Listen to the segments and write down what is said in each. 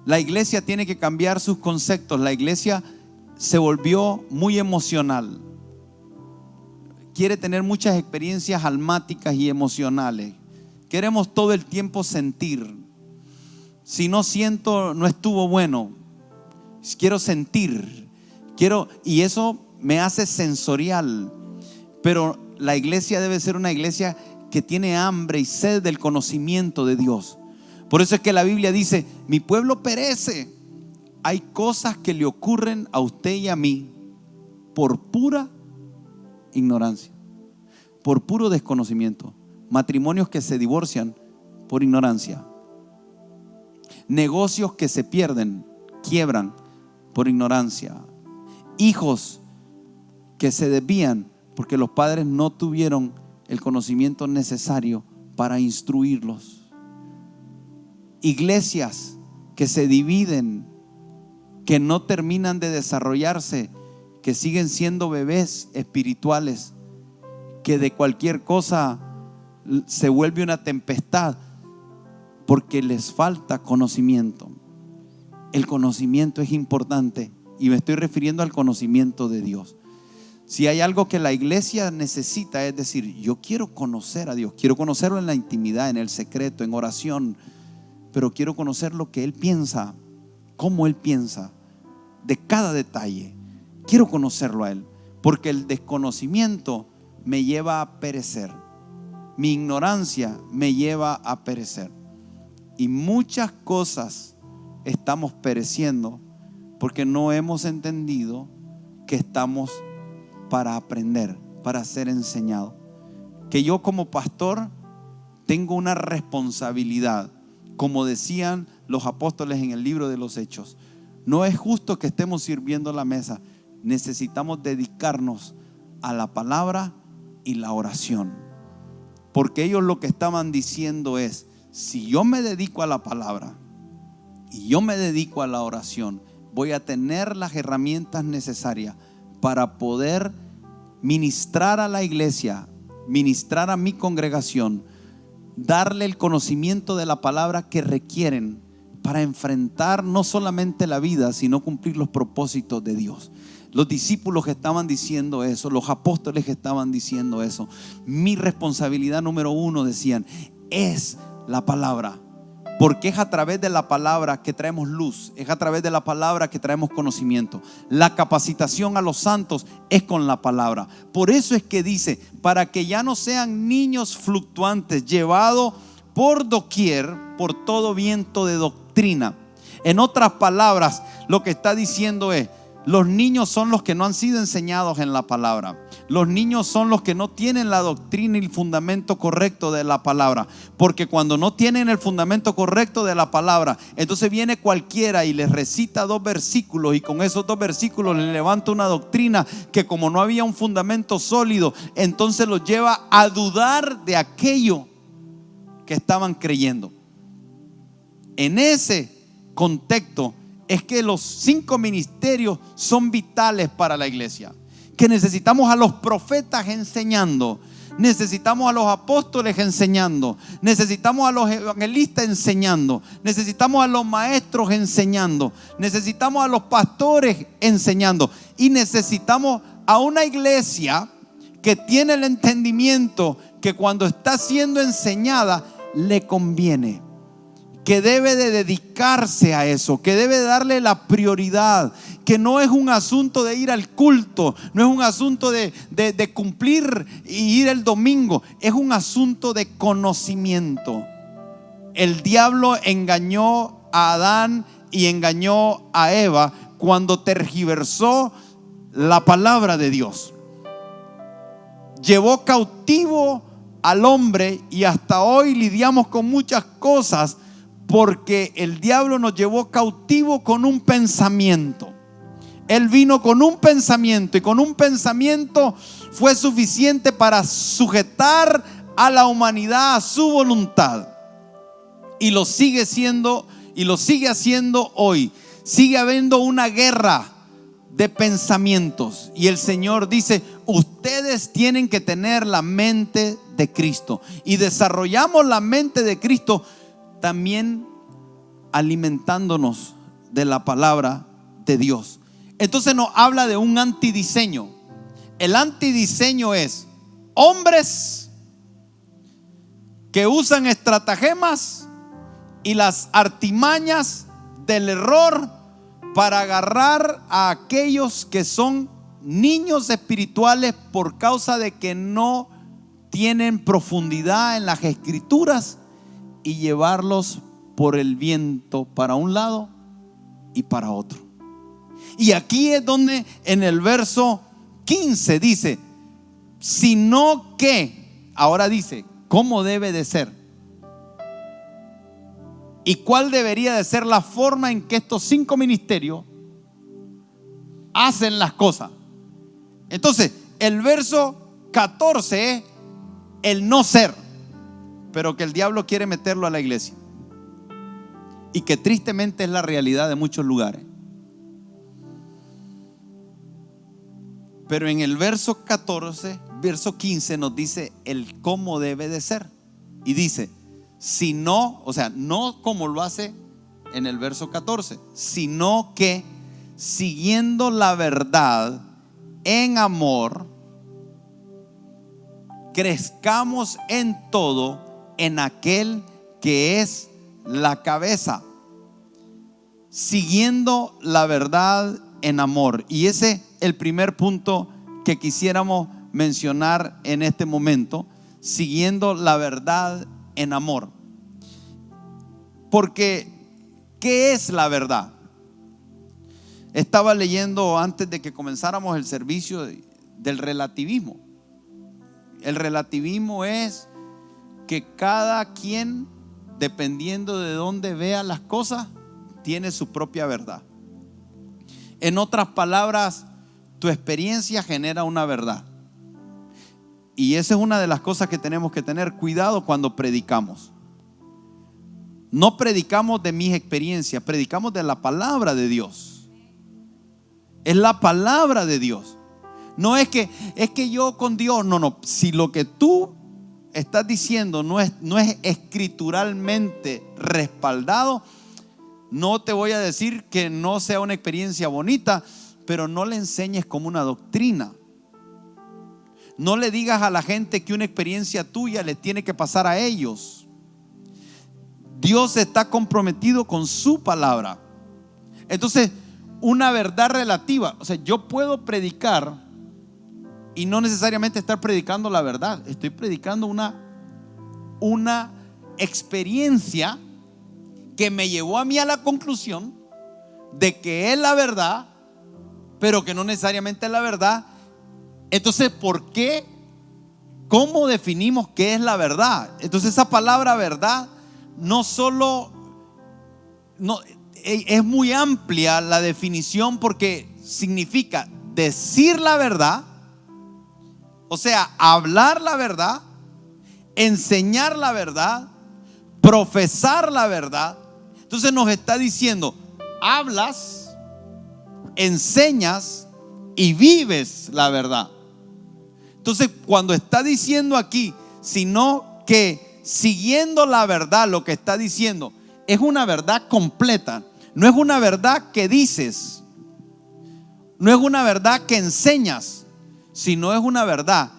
La iglesia tiene que cambiar sus conceptos. La iglesia se volvió muy emocional. Quiere tener muchas experiencias almáticas y emocionales. Queremos todo el tiempo sentir. Si no siento, no estuvo bueno. Quiero sentir. Y eso me hace sensorial. Pero la iglesia debe ser una iglesia que tiene hambre y sed del conocimiento de Dios. Por eso es que la Biblia dice: mi pueblo perece. Hay cosas que le ocurren a usted y a mí por pura ignorancia, por puro desconocimiento. Matrimonios que se divorcian por ignorancia. Negocios que se pierden, quiebran por ignorancia. Hijos que se desvían porque los padres no tuvieron el conocimiento necesario para instruirlos. Iglesias que se dividen, que no terminan de desarrollarse, que siguen siendo bebés espirituales, que de cualquier cosa se vuelve una tempestad porque les falta conocimiento. El conocimiento es importante y me estoy refiriendo al conocimiento de Dios. Si hay algo que la iglesia necesita, es decir, yo quiero conocer a Dios, quiero conocerlo en la intimidad, en el secreto, en oración, pero quiero conocer lo que Él piensa, cómo Él piensa, de cada detalle. Quiero conocerlo a Él, porque el desconocimiento me lleva a perecer. Mi ignorancia me lleva a perecer. Y muchas cosas estamos pereciendo porque no hemos entendido que estamos para aprender, para ser enseñado. Que yo como pastor tengo una responsabilidad. Como decían los apóstoles en el libro de los Hechos, no es justo que estemos sirviendo la mesa. Necesitamos dedicarnos a la palabra y la oración. Porque ellos lo que estaban diciendo es: si yo me dedico a la palabra y yo me dedico a la oración, voy a tener las herramientas necesarias para poder ministrar a la iglesia, ministrar a mi congregación, darle el conocimiento de la palabra que requieren para enfrentar no solamente la vida, sino cumplir los propósitos de Dios. Los discípulos estaban diciendo eso, los apóstoles estaban diciendo eso. Mi responsabilidad número uno, decían, es la palabra. Porque es a través de la palabra que traemos luz, es a través de la palabra que traemos conocimiento. La capacitación a los santos es con la palabra. Por eso es que dice: para que ya no sean niños fluctuantes, llevados por doquier, por todo viento de doctrina. En otras palabras, lo que está diciendo es: los niños son los que no han sido enseñados en la palabra. Los niños son los que no tienen la doctrina y el fundamento correcto de la palabra. Porque cuando no tienen el fundamento correcto de la palabra, entonces viene cualquiera y les recita 2 versículos, y con esos 2 versículos les levanta una doctrina que, como no había un fundamento sólido, entonces los lleva a dudar de aquello que estaban creyendo. En ese contexto es que los 5 ministerios son vitales para la iglesia. Que necesitamos a los profetas enseñando, necesitamos a los apóstoles enseñando, necesitamos a los evangelistas enseñando, necesitamos a los maestros enseñando, necesitamos a los pastores enseñando, y necesitamos a una iglesia que tiene el entendimiento que cuando está siendo enseñada le conviene, que debe de dedicarse a eso, que debe darle la prioridad, que no es un asunto de ir al culto, no es un asunto de cumplir y ir el domingo, es un asunto de conocimiento. El diablo engañó a Adán y engañó a Eva cuando tergiversó la palabra de Dios. Llevó cautivo al hombre, y hasta hoy lidiamos con muchas cosas porque el diablo nos llevó cautivo con un pensamiento. Él vino con un pensamiento, y con un pensamiento fue suficiente para sujetar a la humanidad a su voluntad. Y lo sigue siendo, y lo sigue haciendo hoy. Sigue habiendo una guerra de pensamientos, y el Señor dice: ustedes tienen que tener la mente de Cristo. Y desarrollamos la mente de Cristo también alimentándonos de la palabra de Dios. Entonces nos habla de un antidiseño. El antidiseño es hombres que usan estratagemas y las artimañas del error para agarrar a aquellos que son niños espirituales por causa de que no tienen profundidad en las escrituras y llevarlos por el viento para un lado y para otro. Y aquí es donde en el verso 15 dice, sino que, ahora dice, ¿cómo debe de ser? ¿Y cuál debería de ser la forma en que estos 5 ministerios hacen las cosas? Entonces, el verso 14 es el no ser, pero que el diablo quiere meterlo a la iglesia. Y que tristemente es la realidad de muchos lugares. Pero en el verso 14, verso 15 nos dice el cómo debe de ser. Y dice, si no, o sea, no como lo hace en el verso 14, sino que siguiendo la verdad en amor, crezcamos en todo en aquel que es la cabeza, siguiendo la verdad en amor. Y ese es el primer punto que quisiéramos mencionar en este momento, siguiendo la verdad en amor. Porque, ¿qué es la verdad? Estaba leyendo antes de que comenzáramos el servicio del relativismo. El relativismo es que cada quien, dependiendo de dónde vea las cosas, tiene su propia verdad. En otras palabras, tu experiencia genera una verdad. Y esa es una de las cosas que tenemos que tener cuidado cuando predicamos. No predicamos de mis experiencias, predicamos de la palabra de Dios. Es la palabra de Dios. No es que yo con Dios, no. Si lo que tú estás diciendo no es escrituralmente respaldado, no te voy a decir que no sea una experiencia bonita, pero no le enseñes como una doctrina. No le digas a la gente que una experiencia tuya les tiene que pasar a ellos. Dios está comprometido con su palabra. Entonces, una verdad relativa. O sea, yo puedo predicar y no necesariamente estar predicando la verdad. Estoy predicando una experiencia que me llevó a mí a la conclusión de que es la verdad, pero que no necesariamente es la verdad. Entonces, ¿por qué? ¿Cómo definimos qué es la verdad? Entonces, esa palabra verdad es muy amplia la definición, porque significa decir la verdad, o sea, hablar la verdad, enseñar la verdad, profesar la verdad. Entonces nos está diciendo, hablas, enseñas y vives la verdad. Entonces, cuando está diciendo aquí, sino que siguiendo la verdad, lo que está diciendo es una verdad completa. No es una verdad que dices, no es una verdad que enseñas, sino es una verdad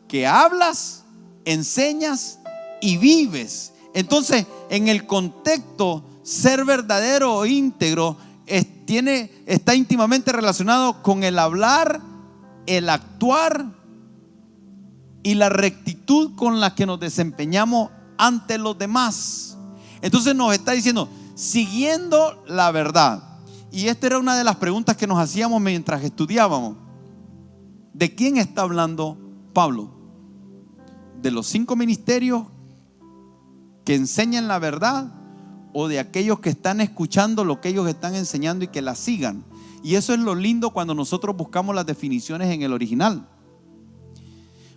que hablas, enseñas y vives. Entonces, en el contexto, ser verdadero o íntegro está íntimamente relacionado con el hablar, el actuar y la rectitud con la que nos desempeñamos ante los demás. Entonces nos está diciendo, siguiendo la verdad. Y esta era una de las preguntas que nos hacíamos mientras estudiábamos. ¿De quién está hablando Pablo? ¿De los 5 ministerios que enseñan la verdad, o de aquellos que están escuchando lo que ellos están enseñando y que la sigan? Y eso es lo lindo cuando nosotros buscamos las definiciones en el original,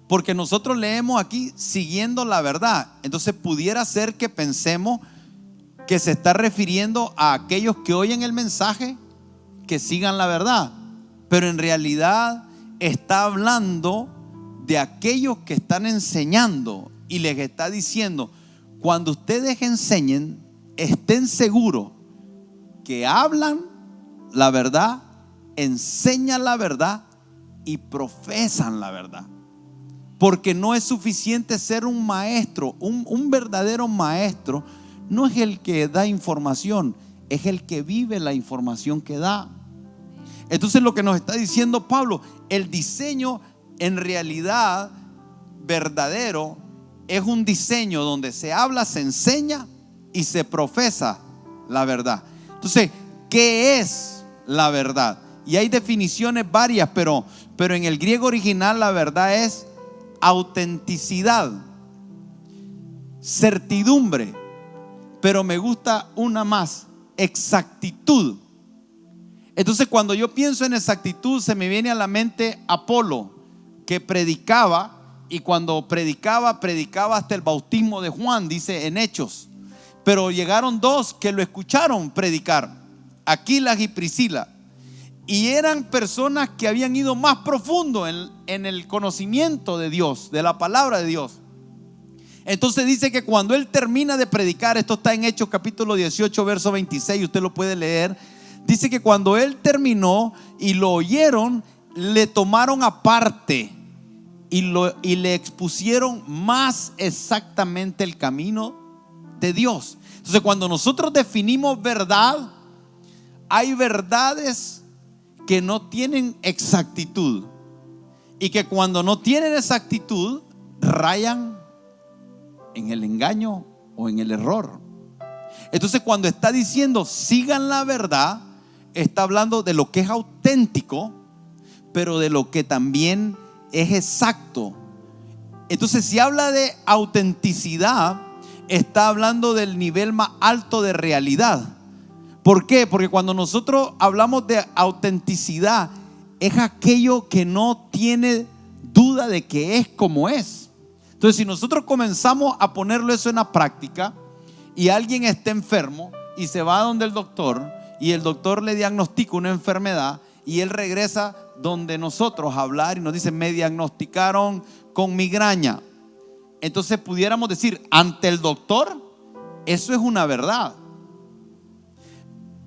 porque nosotros leemos aquí siguiendo la verdad. Entonces pudiera ser que pensemos que se está refiriendo a aquellos que oyen el mensaje, que sigan la verdad, pero en realidad está hablando de aquellos que están enseñando, y les está diciendo, cuando ustedes enseñen, estén seguros que hablan la verdad, enseñan la verdad y profesan la verdad. Porque no es suficiente ser un maestro. Un verdadero maestro no es el que da información, es el que vive la información que da. Entonces lo que nos está diciendo Pablo, el diseño en realidad verdadero es un diseño donde se habla, se enseña y se profesa la verdad. Entonces, ¿qué es la verdad? Y hay definiciones varias, pero en el griego original la verdad es autenticidad, certidumbre, pero me gusta una más, exactitud. Entonces, cuando yo pienso en exactitud, se me viene a la mente Apolo, que predicaba, y cuando predicaba hasta el bautismo de Juan, dice en Hechos. Pero llegaron dos que lo escucharon predicar, Aquilas y Priscila, y eran personas que habían ido más profundo en el conocimiento de Dios, de la palabra de Dios. Entonces dice que cuando él termina de predicar, esto está en Hechos capítulo 18 verso 26, usted lo puede leer. Dice que cuando él terminó y lo oyeron, le tomaron aparte y le expusieron más exactamente el camino de Dios. Entonces, cuando nosotros definimos verdad, hay verdades que no tienen exactitud, y que cuando no tienen exactitud rayan en el engaño o en el error. Entonces, cuando está diciendo sigan la verdad, está hablando de lo que es auténtico, pero de lo que también es exacto. Entonces, si habla de autenticidad, está hablando del nivel más alto de realidad. ¿Por qué? Porque cuando nosotros hablamos de autenticidad, es aquello que no tiene duda de que es como es. Entonces, si nosotros comenzamos a ponerlo eso en la práctica, y alguien está enfermo y se va donde el doctor, y el doctor le diagnostica una enfermedad, y él regresa donde nosotros a hablar y nos dice: me diagnosticaron con migraña. Entonces pudiéramos decir, ante el doctor, eso es una verdad.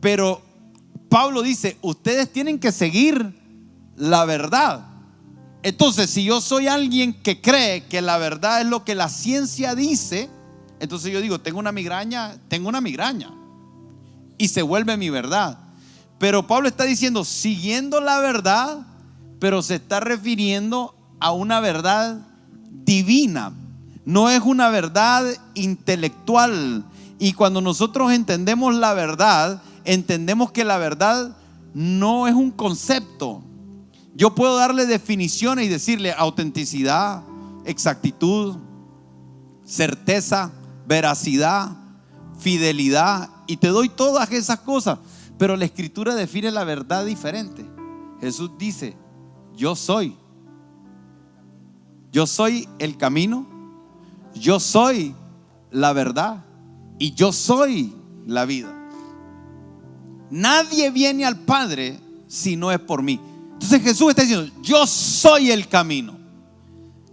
Pero Pablo dice, ustedes tienen que seguir la verdad. Entonces, si yo soy alguien que cree que la verdad es lo que la ciencia dice, entonces yo digo, tengo una migraña, y se vuelve mi verdad. Pero Pablo está diciendo, siguiendo la verdad, pero se está refiriendo a una verdad divina. No es una verdad intelectual. Y cuando nosotros entendemos la verdad, entendemos que la verdad no es un concepto. Yo puedo darle definiciones y decirle autenticidad, exactitud, certeza, veracidad, fidelidad, y te doy todas esas cosas. Pero la Escritura define la verdad diferente. Jesús dice, yo soy el camino, yo soy la verdad y yo soy la vida. Nadie viene al Padre si no es por mí. Entonces Jesús está diciendo, yo soy el camino.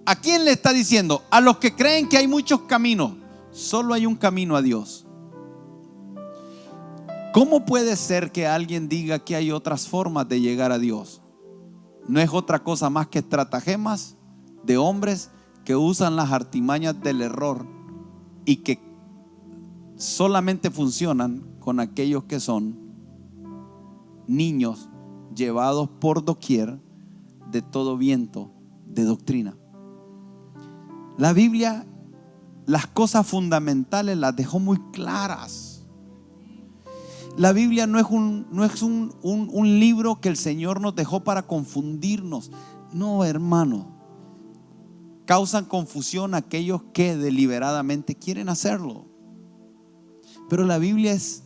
¿A quién le está diciendo? A los que creen que hay muchos caminos. Solo hay un camino a Dios. ¿Cómo puede ser que alguien diga que hay otras formas de llegar a Dios? No es otra cosa más que estratagemas de hombres que usan las artimañas del error y que solamente funcionan con aquellos que son niños llevados por doquier de todo viento de doctrina. La Biblia, las cosas fundamentales las dejó muy claras. La Biblia no es un libro que el Señor nos dejó para confundirnos. No, hermano. Causan confusión aquellos que deliberadamente quieren hacerlo. Pero la Biblia es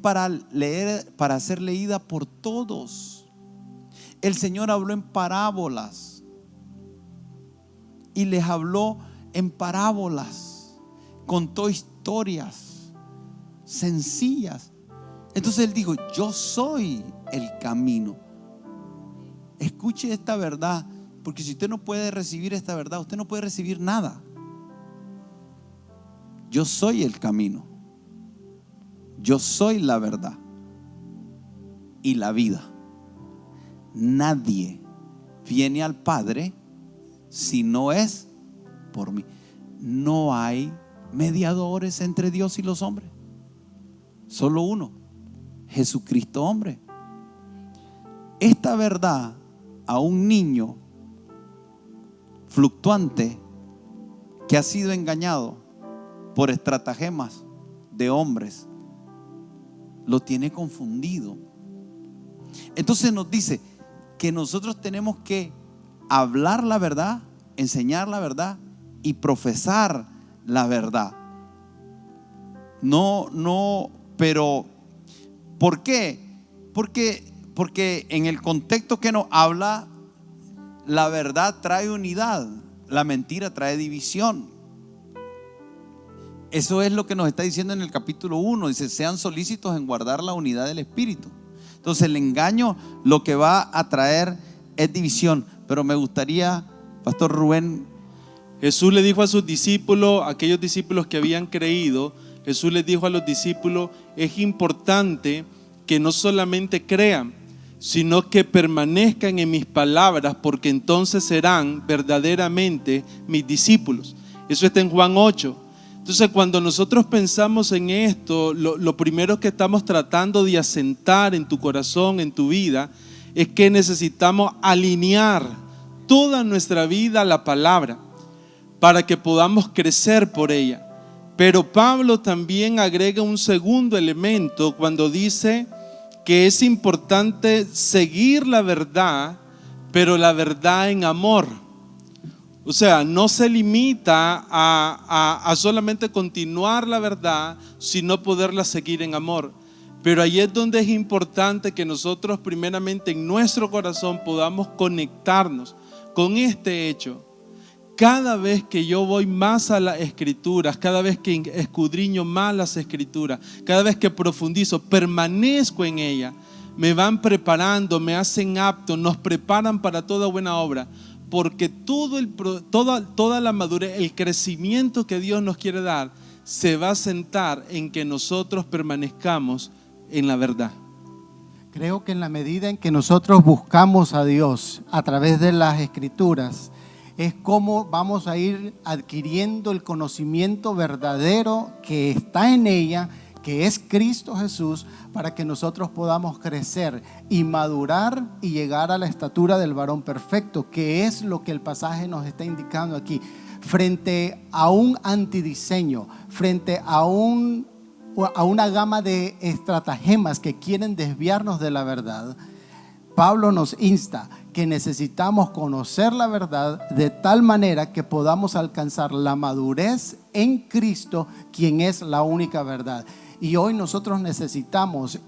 para leer, para ser leída por todos. El Señor habló en parábolas y les habló en parábolas, contó historias sencillas. Entonces Él dijo, yo soy el camino. Escuche esta verdad, porque si usted no puede recibir esta verdad, usted no puede recibir nada. Yo soy el camino, yo soy la verdad y la vida. Nadie viene al Padre si no es por mí. No hay mediadores entre Dios y los hombres. Solo uno, Jesucristo hombre. Esta verdad a un niño fluctuante que ha sido engañado por estratagemas de hombres, lo tiene confundido. Entonces nos dice que nosotros tenemos que hablar la verdad, enseñar la verdad y profesar la verdad. Pero ¿por qué? Porque en el contexto que nos habla, la verdad trae unidad, la mentira trae división. Eso es lo que nos está diciendo en el capítulo 1. Dice: sean solícitos en guardar la unidad del espíritu. Entonces el engaño lo que va a traer es división. Pero me gustaría, Pastor Rubén. Jesús le dijo a sus discípulos, aquellos discípulos que habían creído, Jesús les dijo a los discípulos: es importante que no solamente crean, sino que permanezcan en mis palabras, porque entonces serán verdaderamente mis discípulos. Eso está en Juan 8. Entonces, cuando nosotros pensamos en esto, lo primero que estamos tratando de asentar en tu corazón, en tu vida, es que necesitamos alinear toda nuestra vida a la palabra para que podamos crecer por ella. Pero Pablo también agrega un segundo elemento cuando dice que es importante seguir la verdad, pero la verdad en amor. O sea, no se limita a solamente continuar la verdad, sino poderla seguir en amor. Pero ahí es donde es importante que nosotros primeramente en nuestro corazón podamos conectarnos con este hecho. Cada vez que yo voy más a las escrituras, cada vez que escudriño más las escrituras, cada vez que profundizo, permanezco en ella, me van preparando, me hacen apto, nos preparan para toda buena obra. Porque toda la madurez, el crecimiento que Dios nos quiere dar, se va a sentar en que nosotros permanezcamos en la verdad. Creo que en la medida en que nosotros buscamos a Dios a través de las escrituras, es como vamos a ir adquiriendo el conocimiento verdadero que está en ella, que es Cristo Jesús, para que nosotros podamos crecer y madurar y llegar a la estatura del varón perfecto, que es lo que el pasaje nos está indicando aquí. Frente a un antidiseño, frente a una gama de estratagemas que quieren desviarnos de la verdad, Pablo nos insta que necesitamos conocer la verdad de tal manera que podamos alcanzar la madurez en Cristo, quien es la única verdad. Y hoy nosotros necesitamos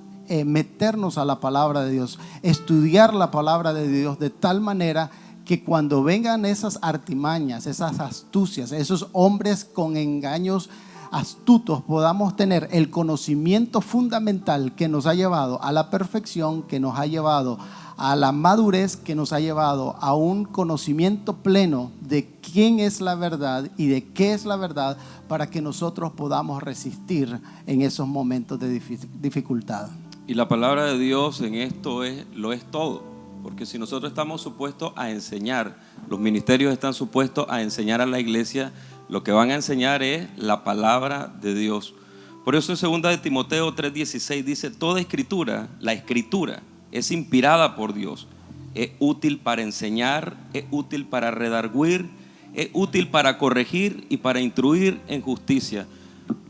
meternos a la palabra de Dios, estudiar la palabra de Dios de tal manera que cuando vengan esas artimañas, esas astucias, esos hombres con engaños astutos, podamos tener el conocimiento fundamental que nos ha llevado a la perfección, que nos ha llevado a la madurez, que nos ha llevado a un conocimiento pleno de quién es la verdad y de qué es la verdad, para que nosotros podamos resistir en esos momentos de dificultad. Y la palabra de Dios en esto lo es todo, porque si nosotros estamos supuestos a enseñar, los ministerios están supuestos a enseñar a la iglesia, lo que van a enseñar es la palabra de Dios. Por eso en 2 de Timoteo 3:16 dice: toda escritura, la escritura es inspirada por Dios, es útil para enseñar, es útil para redarguir, es útil para corregir y para instruir en justicia.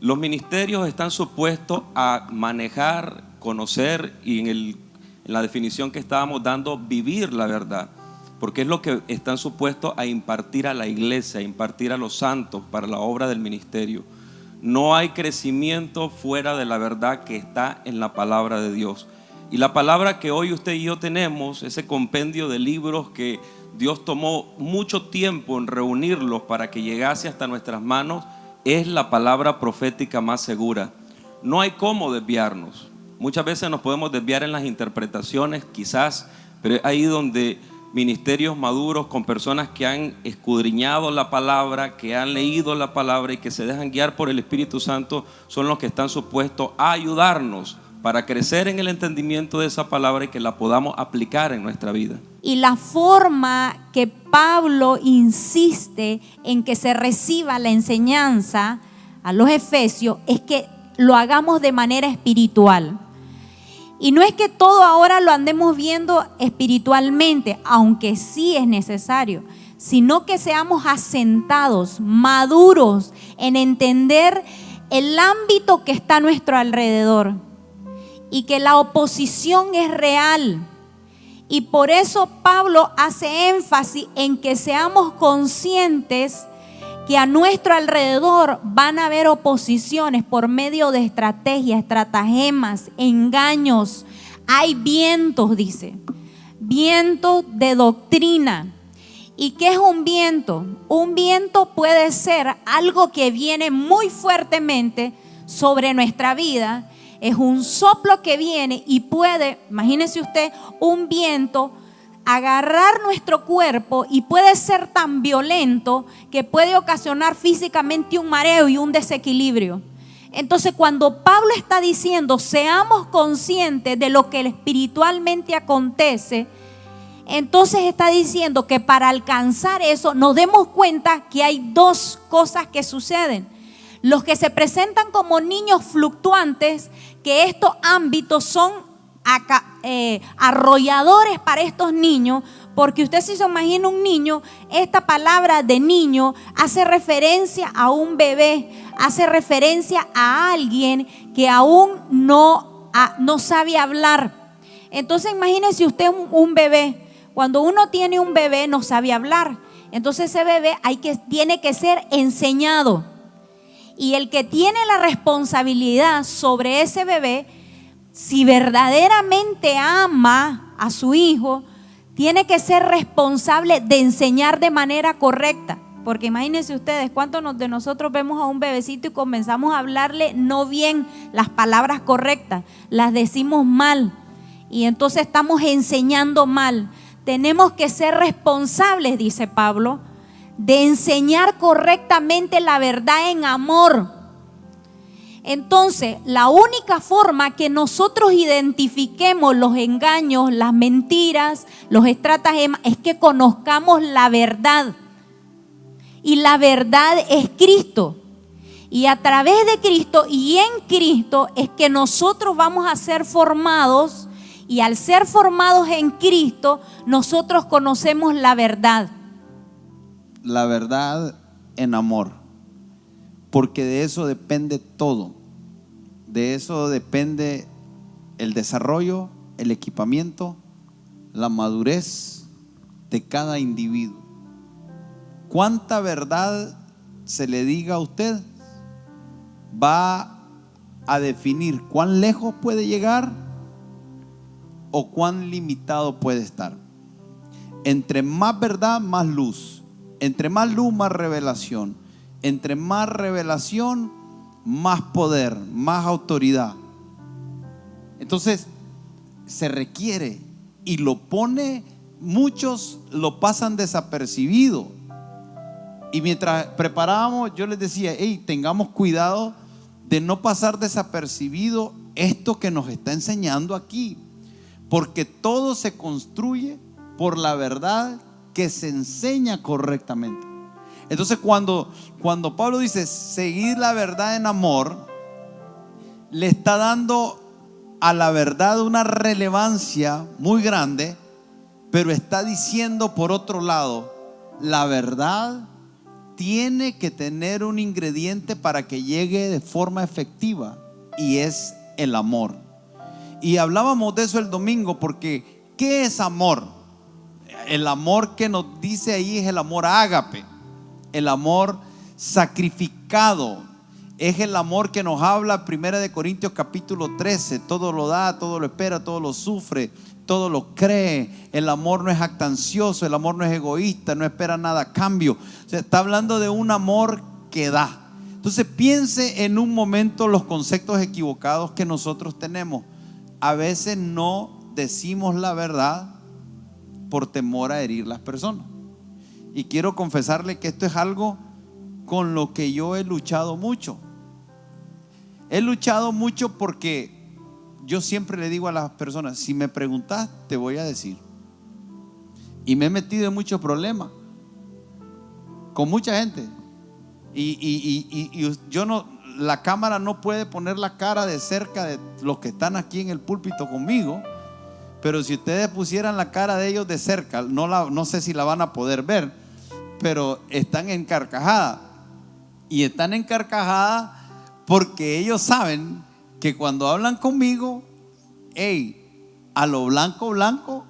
Los ministerios están supuestos a manejar, conocer y en la definición que estábamos dando, vivir la verdad, porque es lo que están supuestos a impartir a la iglesia, a impartir a los santos para la obra del ministerio. No hay crecimiento fuera de la verdad que está en la palabra de Dios. Y la palabra que hoy usted y yo tenemos, ese compendio de libros que Dios tomó mucho tiempo en reunirlos para que llegase hasta nuestras manos, es la palabra profética más segura. No hay cómo desviarnos. Muchas veces nos podemos desviar en las interpretaciones, quizás, pero es ahí donde ministerios maduros con personas que han escudriñado la palabra, que han leído la palabra y que se dejan guiar por el Espíritu Santo, son los que están supuestos a ayudarnos para crecer en el entendimiento de esa palabra y que la podamos aplicar en nuestra vida. Y la forma que Pablo insiste en que se reciba la enseñanza a los efesios es que lo hagamos de manera espiritual. Y no es que todo ahora lo andemos viendo espiritualmente, aunque sí es necesario, sino que seamos asentados, maduros en entender el ámbito que está a nuestro alrededor y que la oposición es real. Y por eso Pablo hace énfasis en que seamos conscientes que a nuestro alrededor van a haber oposiciones por medio de estrategias, estratagemas, engaños. Hay vientos, dice, vientos de doctrina. ¿Y qué es un viento? Un viento puede ser algo que viene muy fuertemente sobre nuestra vida. Es un soplo que viene y puede, imagínese usted, un viento agarrar nuestro cuerpo y puede ser tan violento que puede ocasionar físicamente un mareo y un desequilibrio. Entonces, cuando Pablo está diciendo seamos conscientes de lo que espiritualmente acontece, entonces está diciendo que para alcanzar eso nos demos cuenta que hay dos cosas que suceden. Los que se presentan como niños fluctuantes, que estos ámbitos son arrolladores para estos niños, porque usted si se imagina un niño, esta palabra de niño hace referencia a un bebé, hace referencia a alguien que aún no sabe hablar. Entonces imagínese usted un bebé. Cuando uno tiene un bebé no sabe hablar, entonces ese bebé tiene que ser enseñado. Y el que tiene la responsabilidad sobre ese bebé, si verdaderamente ama a su hijo, tiene que ser responsable de enseñar de manera correcta. Porque imagínense ustedes cuántos de nosotros vemos a un bebecito y comenzamos a hablarle no bien las palabras correctas, las decimos mal y entonces estamos enseñando mal. Tenemos que ser responsables, dice Pablo, de enseñar correctamente la verdad en amor. Entonces, la única forma que nosotros identifiquemos los engaños, las mentiras, los estratagemas, es que conozcamos la verdad. Y la verdad es Cristo. Y a través de Cristo y en Cristo es que nosotros vamos a ser formados. Y al ser formados en Cristo, nosotros conocemos la verdad. La verdad en amor. Porque de eso depende todo. De eso depende el desarrollo, el equipamiento, la madurez de cada individuo. Cuánta verdad se le diga a usted va a definir cuán lejos puede llegar o cuán limitado puede estar. Entre más verdad, más luz. Entre más luz, más revelación. Entre más revelación, más poder, más autoridad. Entonces se requiere y lo pone, muchos lo pasan desapercibido. Y mientras preparábamos, yo les decía, hey, tengamos cuidado de no pasar desapercibido esto que nos está enseñando aquí, porque todo se construye por la verdad que se enseña correctamente. Entonces cuando Pablo dice seguir la verdad en amor, le está dando a la verdad una relevancia muy grande, pero está diciendo por otro lado, la verdad tiene que tener un ingrediente para que llegue de forma efectiva, y es el amor. Y hablábamos de eso el domingo, porque ¿qué es amor? El amor que nos dice ahí es el amor ágape, el amor sacrificado. Es el amor que nos habla 1 Corintios capítulo 13. Todo lo da, todo lo espera, todo lo sufre, todo lo cree. El amor no es jactancioso, el amor no es egoísta, no espera nada a cambio. O sea, está hablando de un amor que da. Entonces piense en un momento los conceptos equivocados que nosotros tenemos. A veces no decimos la verdad por temor a herir las personas. Y quiero confesarle que esto es algo con lo que yo he luchado mucho. He luchado mucho porque yo siempre le digo a las personas, si me preguntas, te voy a decir. Y me he metido en muchos problemas con mucha gente. Y yo no, la cámara no puede poner la cara de cerca de los que están aquí en el púlpito conmigo, pero si ustedes pusieran la cara de ellos de cerca, no sé si la van a poder ver, pero están en carcajada. Y están en carcajada porque ellos saben que cuando hablan conmigo, a lo blanco, blanco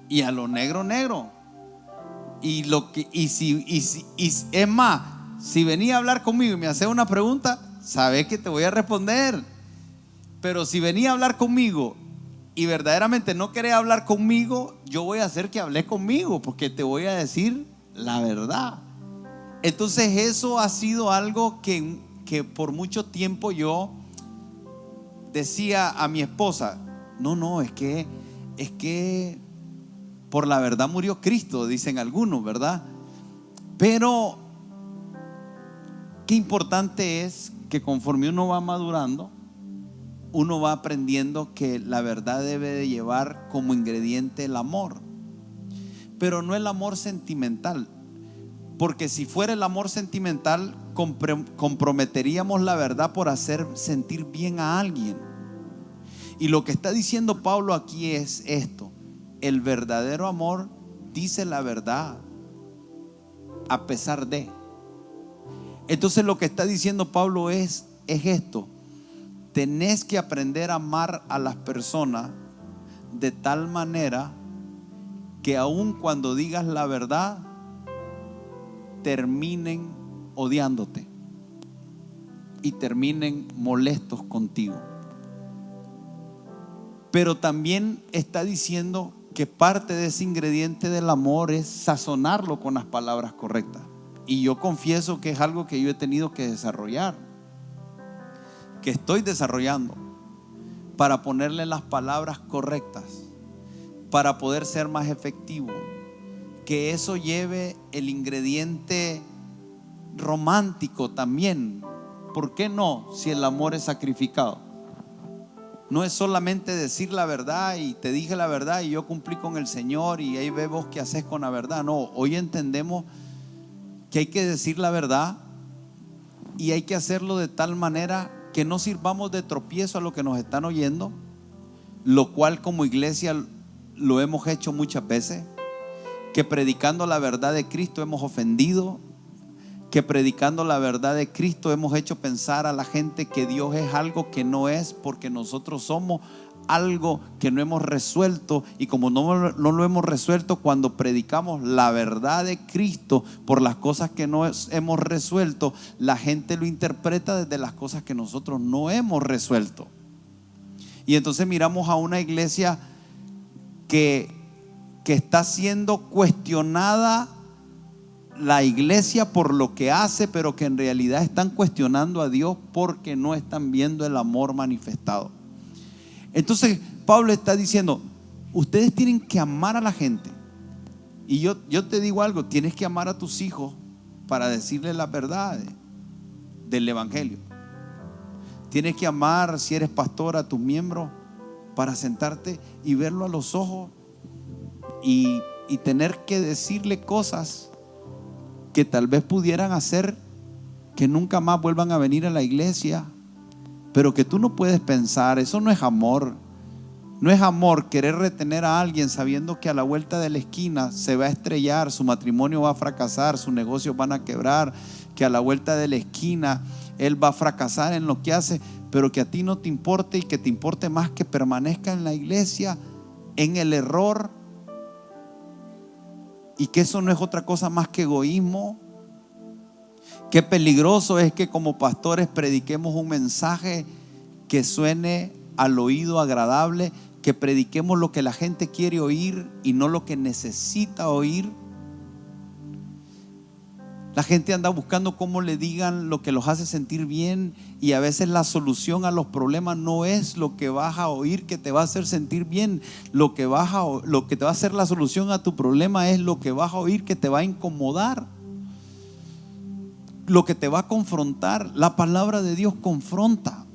y a lo negro, negro. Y es más, si venía a hablar conmigo y me hace una pregunta, sabes que te voy a responder. Pero si venía a hablar conmigo y verdaderamente no querés hablar conmigo, yo voy a hacer que hables conmigo, porque te voy a decir la verdad. Entonces eso ha sido algo que por mucho tiempo yo decía a mi esposa, no, es que por la verdad murió Cristo, dicen algunos, ¿verdad? Pero qué importante es que conforme uno va madurando, uno va aprendiendo que la verdad debe de llevar como ingrediente el amor, pero no el amor sentimental, porque si fuera el amor sentimental, comprometeríamos la verdad por hacer sentir bien a alguien. Y lo que está diciendo Pablo aquí es esto: el verdadero amor dice la verdad a pesar de. Entonces lo que está diciendo Pablo es esto: tenés que aprender a amar a las personas de tal manera que aun cuando digas la verdad, terminen odiándote y terminen molestos contigo. Pero también está diciendo que parte de ese ingrediente del amor es sazonarlo con las palabras correctas. Y yo confieso que es algo que yo he tenido que desarrollar, que estoy desarrollando, para ponerle las palabras correctas, para poder ser más efectivo, que eso lleve el ingrediente romántico también. ¿Por qué no? Si el amor es sacrificado. No es solamente decir la verdad y te dije la verdad y yo cumplí con el Señor y ahí ve vos qué haces con la verdad. No, hoy entendemos que hay que decir la verdad y hay que hacerlo de tal manera que no sirvamos de tropiezo a los que nos están oyendo, lo cual como iglesia lo hemos hecho muchas veces, que predicando la verdad de Cristo hemos ofendido, que predicando la verdad de Cristo hemos hecho pensar a la gente que Dios es algo que no es, porque nosotros somos algo que no hemos resuelto. Y como no lo hemos resuelto, cuando predicamos la verdad de Cristo por las cosas que no hemos resuelto, la gente lo interpreta desde las cosas que nosotros no hemos resuelto. Y entonces miramos a una iglesia que está siendo cuestionada, la iglesia, por lo que hace, pero que en realidad están cuestionando a Dios porque no están viendo el amor manifestado. Entonces Pablo está diciendo, ustedes tienen que amar a la gente. Y yo te digo algo, tienes que amar a tus hijos para decirles la verdad del evangelio. Tienes que amar, si eres pastor, a tus miembros, para sentarte y verlo a los ojos y tener que decirle cosas que tal vez pudieran hacer que nunca más vuelvan a venir a la iglesia, pero que tú no puedes pensar. Eso no es amor. No es amor querer retener a alguien sabiendo que a la vuelta de la esquina se va a estrellar, su matrimonio va a fracasar, sus negocios van a quebrar, que a la vuelta de la esquina él va a fracasar en lo que hace, pero que a ti no te importe, y que te importe más que permanezca en la iglesia en el error. Y que eso no es otra cosa más que egoísmo. Qué peligroso es que como pastores prediquemos un mensaje que suene al oído agradable, que prediquemos lo que la gente quiere oír y no lo que necesita oír. La gente anda buscando cómo le digan lo que los hace sentir bien, y a veces la solución a los problemas no es lo que vas a oír que te va a hacer sentir bien. Lo que te va a hacer la solución a tu problema es lo que vas a oír que te va a incomodar, lo que te va a confrontar. La palabra de Dios confronta,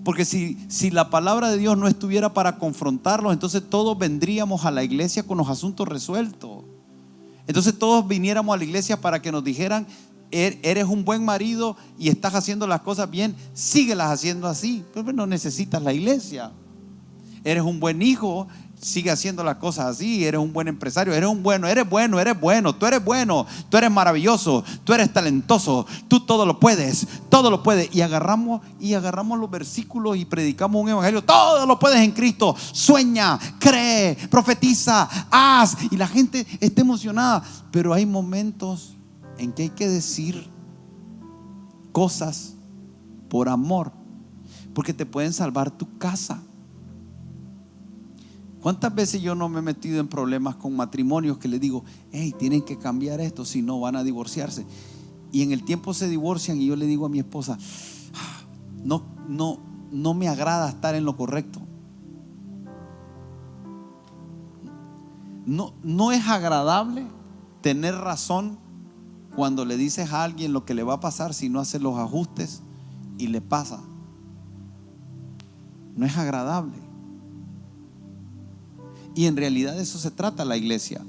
Porque si la palabra de Dios no estuviera para confrontarlos, entonces todos vendríamos a la iglesia con los asuntos resueltos. Entonces todos viniéramos a la iglesia para que nos dijeran: eres un buen marido y estás haciendo las cosas bien, síguelas haciendo así. Pero no necesitas la iglesia. Eres un buen hijo, sigue haciendo las cosas así. Eres un buen empresario, eres bueno, tú eres maravilloso, tú eres talentoso, tú todo lo puedes. Y agarramos los versículos y predicamos un evangelio: todo lo puedes en Cristo. Sueña, cree, profetiza, haz. Y la gente está emocionada. Pero hay momentos en que hay que decir cosas por amor, porque te pueden salvar tu casa. ¿Cuántas veces yo no me he metido en problemas con matrimonios que les digo: hey, tienen que cambiar esto, si no van a divorciarse? Y en el tiempo se divorcian y yo le digo a mi esposa: no me agrada estar en lo correcto. No es agradable tener razón cuando le dices a alguien lo que le va a pasar si no hace los ajustes y le pasa. No es agradable. Y en realidad de eso se trata la iglesia.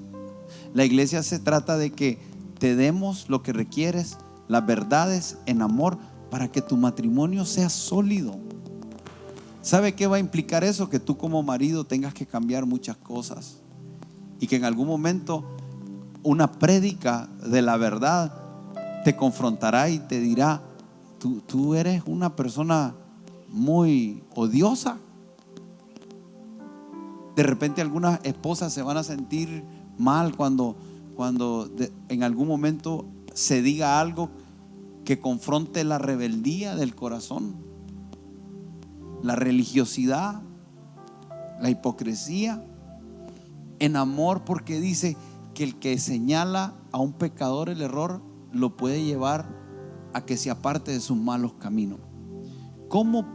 La iglesia se trata de que te demos lo que requieres, las verdades en amor, para que tu matrimonio sea sólido. ¿Sabe qué va a implicar eso? Que tú como marido tengas que cambiar muchas cosas, y que en algún momento una prédica de la verdad te confrontará y te dirá: tú eres una persona muy odiosa. De repente algunas esposas se van a sentir mal cuando en algún momento se diga algo que confronte la rebeldía del corazón, la religiosidad, la hipocresía, en amor, porque dice que el que señala a un pecador el error lo puede llevar a que se aparte de sus malos caminos. ¿Cómo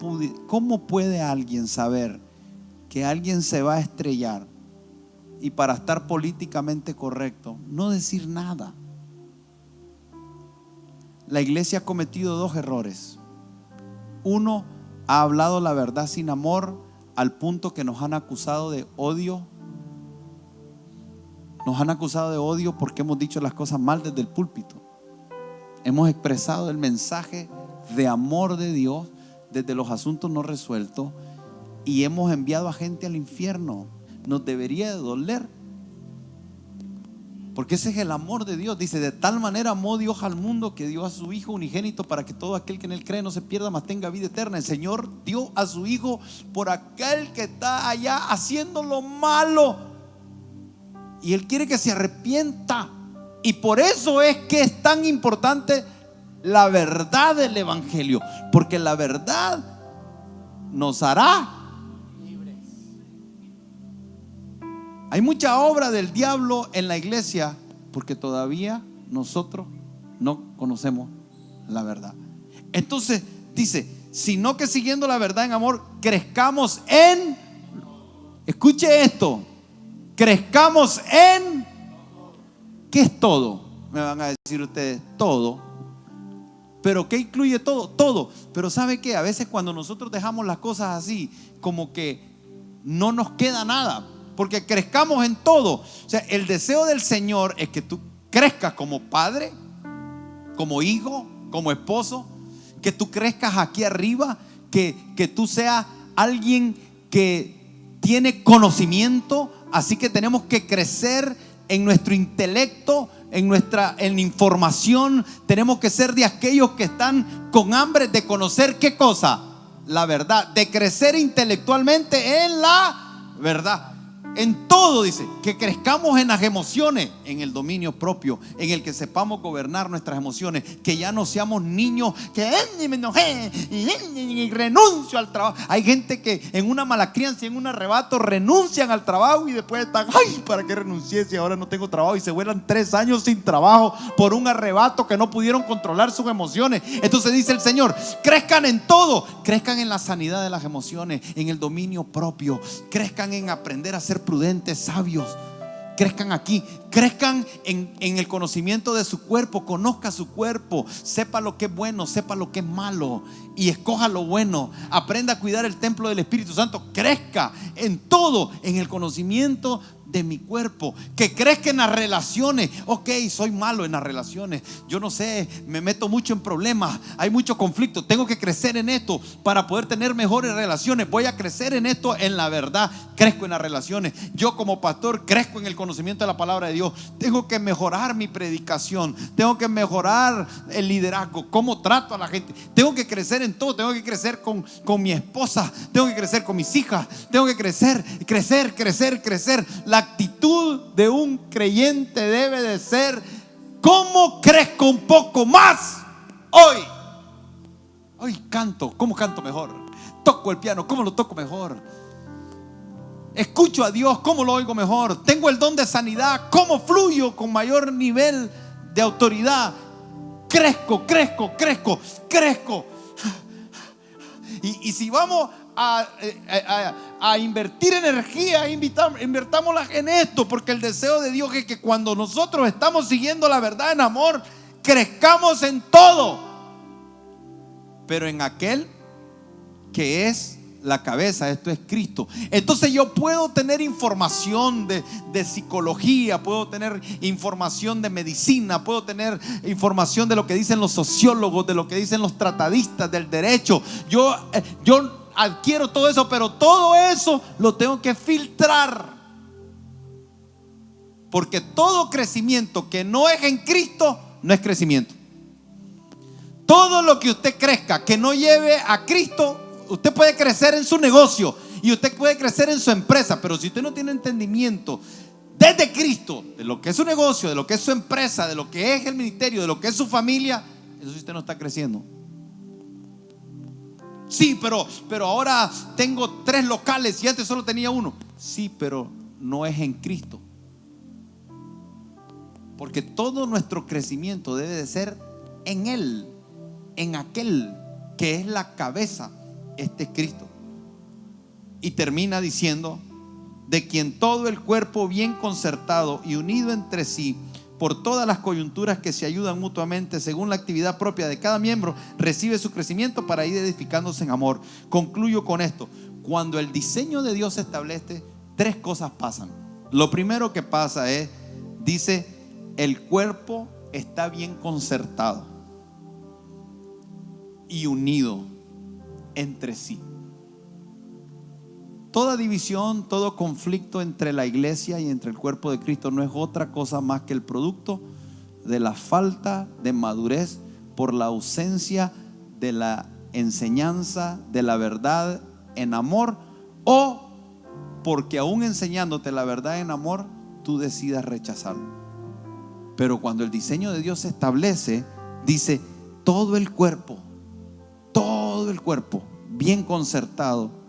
puede alguien saber que alguien se va a estrellar y para estar políticamente correcto no decir nada? La iglesia ha cometido dos errores. Uno, ha hablado la verdad sin amor, al punto que nos han acusado de odio. Nos han acusado de odio porque hemos dicho las cosas mal desde el púlpito. Hemos expresado el mensaje de amor de Dios desde los asuntos no resueltos, y hemos enviado a gente al infierno. Nos debería de doler, porque ese es el amor de Dios. Dice: de tal manera amó Dios al mundo que dio a su Hijo unigénito, para que todo aquel que en él cree no se pierda, mas tenga vida eterna. El Señor dio a su Hijo por aquel que está allá haciendo lo malo, y Él quiere que se arrepienta. Y por eso es que es tan importante la verdad del evangelio, porque la verdad nos hará. Hay mucha obra del diablo en la iglesia porque todavía nosotros no conocemos la verdad. Entonces dice: sino que siguiendo la verdad en amor, crezcamos en, escuche esto, crezcamos en, ¿qué es todo? Me van a decir ustedes: todo. ¿Pero qué incluye todo? Todo. Pero ¿sabe qué? A veces cuando nosotros dejamos las cosas así, como que no nos queda nada, porque crezcamos en todo. O sea, el deseo del Señor es que tú crezcas como padre, como hijo, como esposo, que tú crezcas aquí arriba, que tú seas alguien que tiene conocimiento. Así que tenemos que crecer en nuestro intelecto, en información. Tenemos que ser de aquellos que están con hambre de conocer ¿qué cosa? La verdad, de crecer intelectualmente en la verdad. En todo dice que crezcamos en las emociones, en el dominio propio, en el que sepamos gobernar nuestras emociones, que ya no seamos niños que me enojé y renuncio al trabajo. Hay gente que en una mala crianza, en un arrebato, renuncian al trabajo y después están: ay, ¿para qué renuncié si ahora no tengo trabajo? Y se vuelan 3 años sin trabajo por un arrebato que no pudieron controlar sus emociones. Entonces dice el Señor: crezcan en todo, crezcan en la sanidad de las emociones, en el dominio propio, crezcan en aprender a ser prudentes, sabios, crezcan aquí, crezcan en el conocimiento de su cuerpo, conozca su cuerpo, sepa lo que es bueno, sepa lo que es malo y escoja lo bueno, aprenda a cuidar el templo del Espíritu Santo, crezca en todo, en el conocimiento de mi cuerpo, que crezca en las relaciones. Ok, soy malo en las relaciones, yo no sé, me meto mucho en problemas, hay mucho conflicto, tengo que crecer en esto para poder tener mejores relaciones, voy a crecer en esto, en la verdad, crezco en las relaciones. Yo como pastor crezco en el conocimiento de la palabra de Dios, tengo que mejorar mi predicación, tengo que mejorar el liderazgo, cómo trato a la gente, tengo que crecer en todo, tengo que crecer con mi esposa, tengo que crecer con mis hijas, tengo que crecer. La actitud de un creyente debe de ser: ¿cómo crezco un poco más hoy canto? ¿Cómo canto mejor? Toco el piano, ¿cómo lo toco mejor? Escucho a Dios, ¿cómo lo oigo mejor? Tengo el don de sanidad, ¿cómo fluyo con mayor nivel de autoridad? Crezco. Y si vamos a invertir energía, invertámosla en esto, porque el deseo de Dios es que cuando nosotros estamos siguiendo la verdad en amor, crezcamos en todo, pero en aquel que es la cabeza, esto es Cristo. Entonces yo puedo tener información de psicología, puedo tener información de medicina, puedo tener información de lo que dicen los sociólogos, de lo que dicen los tratadistas del derecho. Yo adquiero todo eso, pero todo eso lo tengo que filtrar, porque todo crecimiento que no es en Cristo no es crecimiento. Todo lo que usted crezca que no lleve a Cristo, usted puede crecer en su negocio y usted puede crecer en su empresa, pero si usted no tiene entendimiento desde Cristo de lo que es su negocio, de lo que es su empresa, de lo que es el ministerio, de lo que es su familia, eso sí, usted no está creciendo. Sí, pero ahora tengo 3 locales y antes solo tenía 1. Sí, pero no es en Cristo, porque todo nuestro crecimiento debe de ser en Él, en aquel que es la cabeza. Este es Cristo. Y termina diciendo: de quien todo el cuerpo bien concertado y unido entre sí por todas las coyunturas que se ayudan mutuamente según la actividad propia de cada miembro, recibe su crecimiento para ir edificándose en amor. Concluyo con esto: cuando el diseño de Dios se establece, 3 cosas pasan. Lo primero que pasa es, dice, el cuerpo está bien concertado y unido entre sí. Toda división, todo conflicto entre la iglesia y entre el cuerpo de Cristo no es otra cosa más que el producto de la falta de madurez por la ausencia de la enseñanza de la verdad en amor, o porque aún enseñándote la verdad en amor, tú decidas rechazarlo. Pero cuando el diseño de Dios se establece, dice: todo el cuerpo bien concertado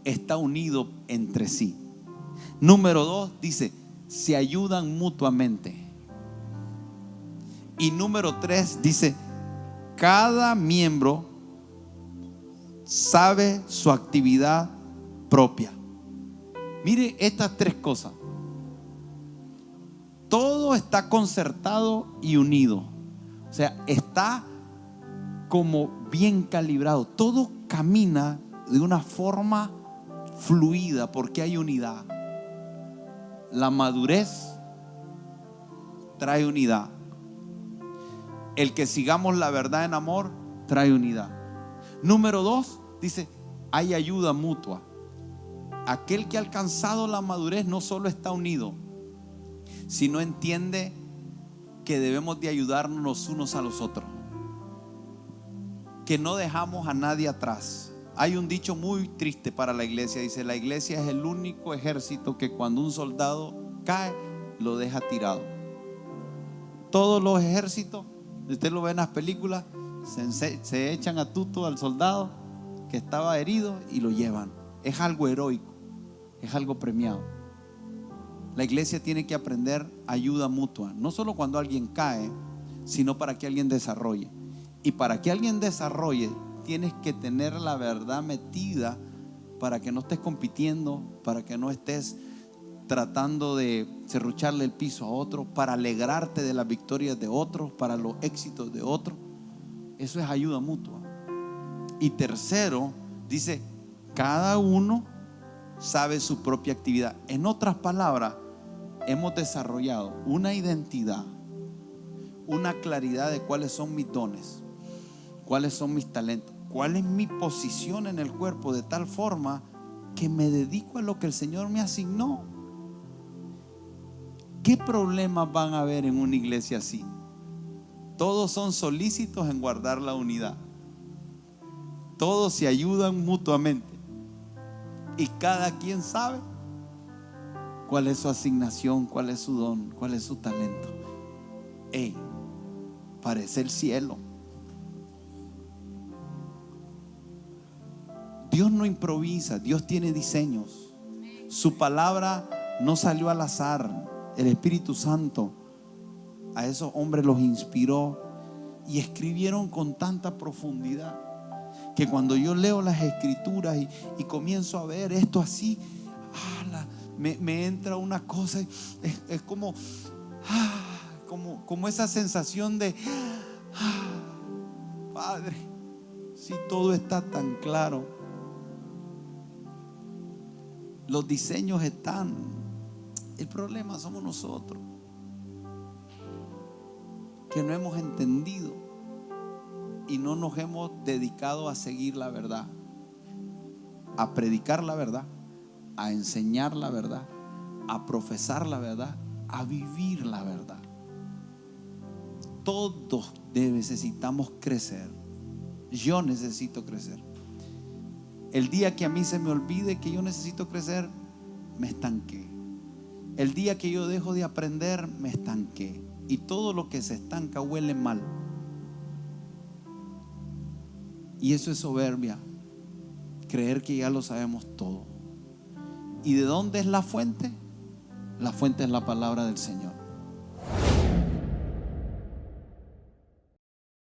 está unido entre sí. Número 2, dice: se ayudan mutuamente. Y número 3, dice: cada miembro sabe su actividad propia. Mire estas 3 cosas. Todo está concertado y unido. O sea, está como bien calibrado. Todo camina de una forma fluida porque hay unidad. La madurez trae unidad. El que sigamos la verdad en amor trae unidad. Número 2, dice: hay ayuda mutua. Aquel que ha alcanzado la madurez no solo está unido, sino entiende que debemos de ayudarnos los unos a los otros, que no dejamos a nadie atrás. Hay un dicho muy triste para la iglesia, dice: la iglesia es el único ejército que cuando un soldado cae, lo deja tirado. Todos los ejércitos, usted lo ve en las películas, se echan a tuto al soldado que estaba herido y lo llevan. Es algo heroico, es algo premiado. La iglesia tiene que aprender ayuda mutua, no solo cuando alguien cae, sino para que alguien desarrolle. Y para que alguien desarrolle, tienes que tener la verdad metida para que no estés compitiendo, para que no estés tratando de serrucharle el piso a otro, para alegrarte de las victorias de otros, para los éxitos de otros. Eso es ayuda mutua. Y tercero, dice, cada uno sabe su propia actividad. En otras palabras, hemos desarrollado una identidad, una claridad de cuáles son mis dones, cuáles son mis talentos, cuál es mi posición en el cuerpo, de tal forma que me dedico a lo que el Señor me asignó. ¿Qué problemas van a haber en una iglesia así? Todos son solícitos en guardar la unidad. Todos se ayudan mutuamente. Y cada quien sabe cuál es su asignación, cuál es su don, cuál es su talento. Parece el cielo. Dios no improvisa, Dios tiene diseños. Su palabra no salió al azar. El Espíritu Santo a esos hombres los inspiró y escribieron con tanta profundidad que cuando yo leo las escrituras y comienzo a ver esto así, me entra una cosa, es como esa sensación de Padre, si todo está tan claro, los diseños están, el problema somos nosotros, que no hemos entendido y no nos hemos dedicado a seguir la verdad, a predicar la verdad, a enseñar la verdad, a profesar la verdad, a vivir la verdad. Todos necesitamos crecer. Yo necesito crecer. El día que a mí se me olvide que yo necesito crecer, me estanqué. El día que yo dejo de aprender, me estanqué. Y todo lo que se estanca huele mal. Y eso es soberbia, creer que ya lo sabemos todo. ¿Y de dónde es la fuente? La fuente es la palabra del Señor.